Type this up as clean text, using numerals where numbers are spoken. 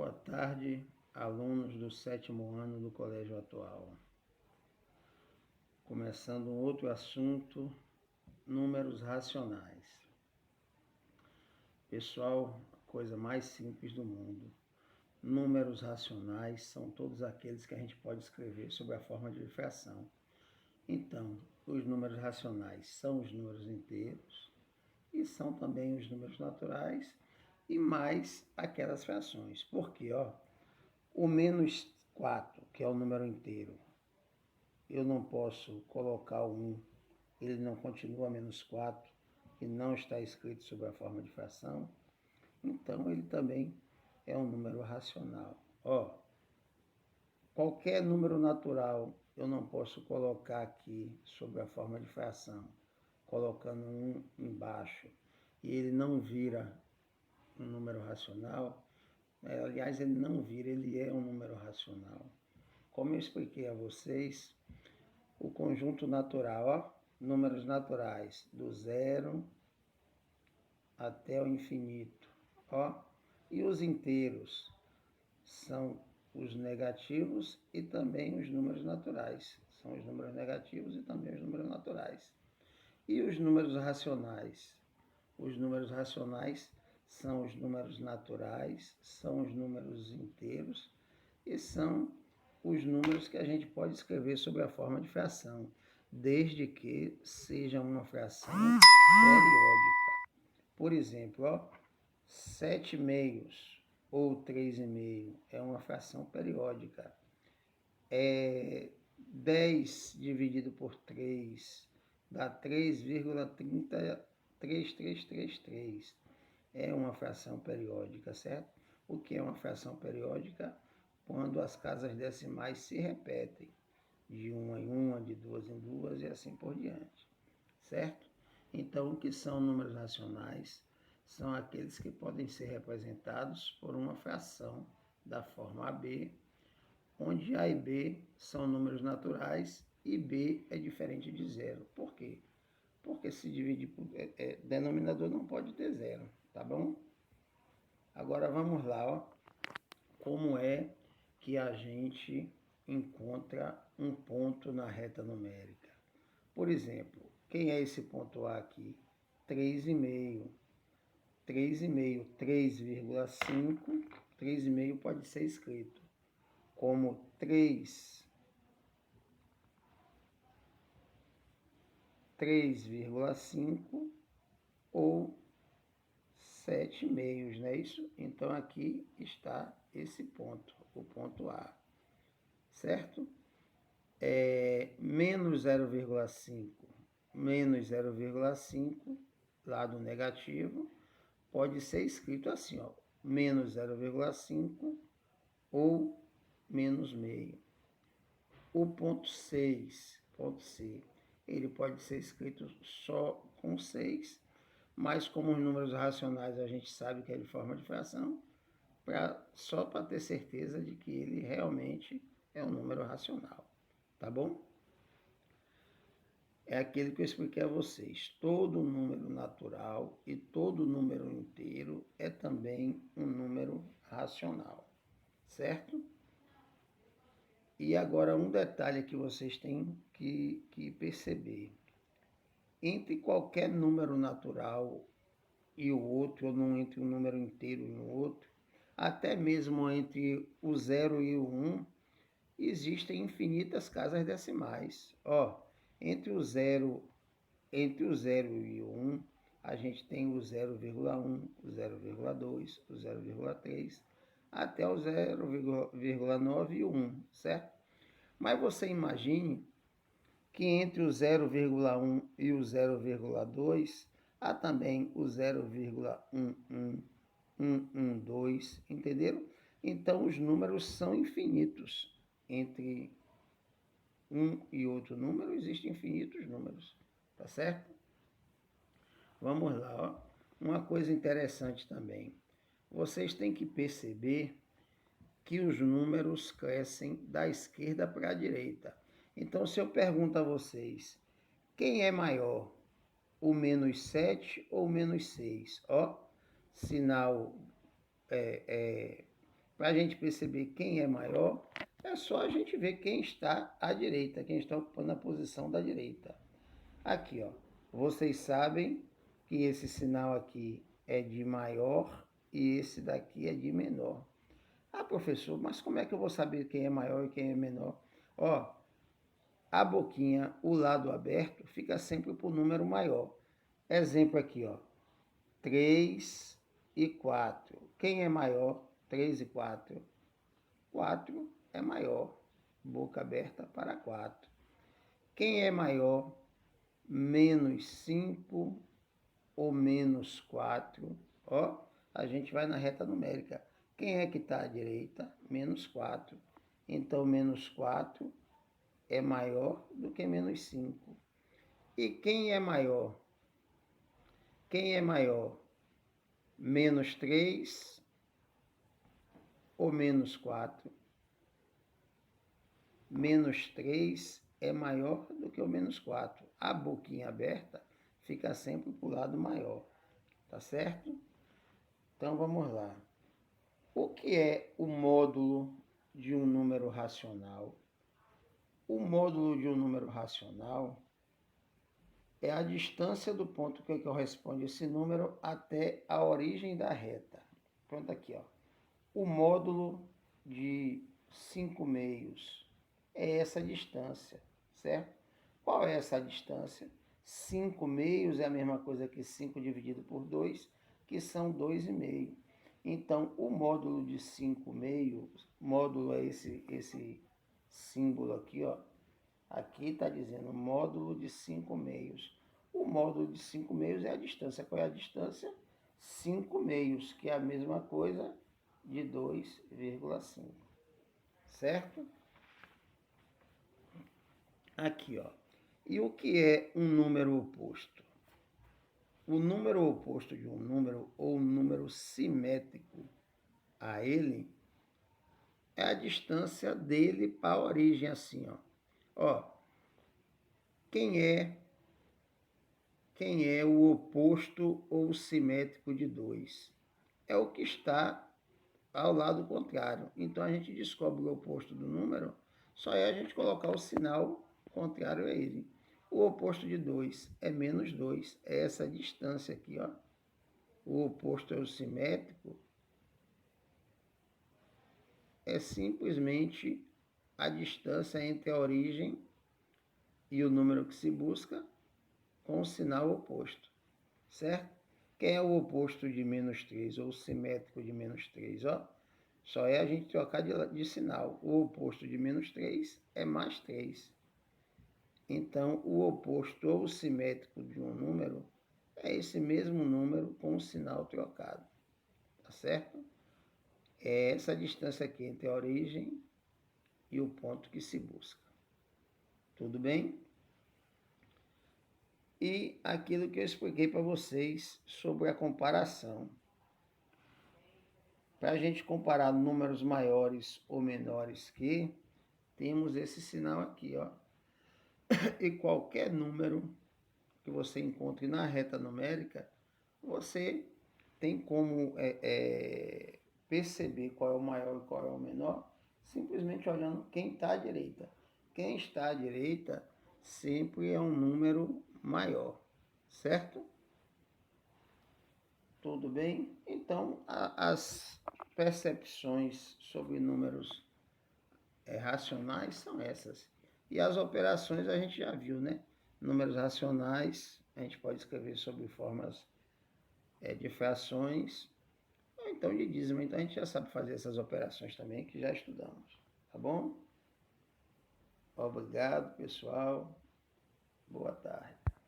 Boa tarde, alunos do 7º ano do Colégio Atual. Começando um outro assunto, números racionais. Pessoal, a coisa mais simples do mundo. Números racionais são todos aqueles que a gente pode escrever sob a forma de fração. Então, os números racionais são os números inteiros e são também os números naturais e mais aquelas frações. Por quê? O menos 4, que é o número inteiro, eu não posso colocar o 1, ele não continua menos 4, e não está escrito sob a forma de fração, então ele também é um número racional. Qualquer número natural eu não posso colocar aqui sob a forma de fração, colocando um embaixo, e ele não vira um número racional. Aliás, ele não vira, ele é um número racional. Como eu expliquei a vocês, o conjunto natural, números naturais, do 0 até o infinito, e os inteiros são os negativos e também os números naturais. São os números negativos e também os números naturais. E os números racionais? Os números racionais são os números naturais, são os números inteiros e são os números que a gente pode escrever sob a forma de fração, desde que seja uma fração periódica. Por exemplo, 7/2 ou 3/2 é uma fração periódica. 10 dividido por 3 dá 3,3333. É uma fração periódica, certo? O que é uma fração periódica? Quando as casas decimais se repetem, de uma em uma, de duas em duas e assim por diante, certo? Então, o que são números racionais? São aqueles que podem ser representados por uma fração da forma AB, onde A e B são números naturais e B é diferente de zero. Por quê? Porque se dividir por denominador não pode ter zero, tá bom? Agora vamos lá, como é que a gente encontra um ponto na reta numérica. Por exemplo, quem é esse ponto A aqui? 3,5. 3,5, 3,5. 3,5 pode ser escrito como 3,5 ou 7/2, não é isso? Então aqui está esse ponto, o ponto A, certo? Menos 0,5, menos 0,5, lado negativo, pode ser escrito assim, menos 0,5 ou menos meio. O ponto 6, ponto C, ele pode ser escrito só com 6, mas como os números racionais a gente sabe que é de forma de fração, só para ter certeza de que ele realmente é um número racional, tá bom? É aquele que eu expliquei a vocês. Todo número natural e todo número inteiro é também um número racional, certo? E agora um detalhe que vocês têm que perceber. Entre qualquer número natural e o outro, ou não entre um número inteiro e o outro, até mesmo entre o 0 e o 1, existem infinitas casas decimais. Entre o 0 e o 1, a gente tem o 0,1, o 0,2, o 0,3, até o 0,9 e o 1, certo? Mas você imagine que entre o 0,1 e o 0,2 há também o 0,11112, entenderam? Então os números são infinitos. Entre um e outro número existem infinitos números, tá certo? Vamos lá, uma coisa interessante também. Vocês têm que perceber que os números crescem da esquerda para a direita. Então, se eu pergunto a vocês, quem é maior, o menos 7 ou o menos 6? Sinal para a gente perceber quem é maior, é só a gente ver quem está à direita, quem está ocupando a posição da direita. Aqui, ó, vocês sabem que esse sinal aqui é de maior e esse daqui é de menor. Ah, professor, mas como é que eu vou saber quem é maior e quem é menor? Ó, a boquinha, o lado aberto, fica sempre para o número maior. Exemplo aqui, ó, 3 e 4. Quem é maior? 3 e 4. 4 é maior, boca aberta para 4. Quem é maior? Menos 5 ou menos 4. Ó, a gente vai na reta numérica. Quem é que está à direita? Menos 4. Então, menos 4 é maior do que menos 5. E quem é maior? Quem é maior? Menos 3 ou menos 4? Menos 3 é maior do que o menos 4. A boquinha aberta fica sempre para o lado maior, tá certo? Então vamos lá. O que é o módulo de um número racional? O módulo de um número racional é a distância do ponto que corresponde esse número até a origem da reta. Pronto, aqui, ó. O módulo de 5 meios é essa distância, certo? Qual é essa distância? 5 meios é a mesma coisa que 5 dividido por 2, que são 2,5. Então, o módulo de 5 meios, módulo é esse símbolo aqui, ó. Aqui está dizendo módulo de 5 meios. O módulo de 5 meios é a distância. Qual é a distância? 5 meios, que é a mesma coisa de 2,5. Certo? Aqui, ó. E o que é um número oposto? O número oposto de um número, ou um número simétrico a ele, é a distância dele para a origem, assim, ó. Ó, quem é o oposto ou simétrico de 2? É o que está ao lado contrário. Então, a gente descobre o oposto do número, só é a gente colocar o sinal contrário a ele. O oposto de 2 é menos 2, é essa distância aqui, ó. O oposto é o simétrico, é simplesmente a distância entre a origem e o número que se busca com o sinal oposto, certo? Quem é o oposto de menos 3, ou o simétrico de menos 3, ó? Só é a gente trocar de sinal. O oposto de menos 3 é mais 3. Então, o oposto ou simétrico de um número é esse mesmo número com o sinal trocado, tá certo? É essa distância aqui entre a origem e o ponto que se busca. Tudo bem? E aquilo que eu expliquei para vocês sobre a comparação. Para a gente comparar números maiores ou menores que, temos esse sinal aqui, ó. E qualquer número que você encontre na reta numérica, você tem como perceber qual é o maior e qual é o menor, simplesmente olhando quem está à direita. Quem está à direita sempre é um número maior, certo? Tudo bem? Então, as percepções sobre números racionais são essas. E as operações a gente já viu, né? Números racionais, a gente pode escrever sobre formas de frações, ou então de dízimo. Então a gente já sabe fazer essas operações também, que já estudamos. Tá bom? Obrigado, pessoal. Boa tarde.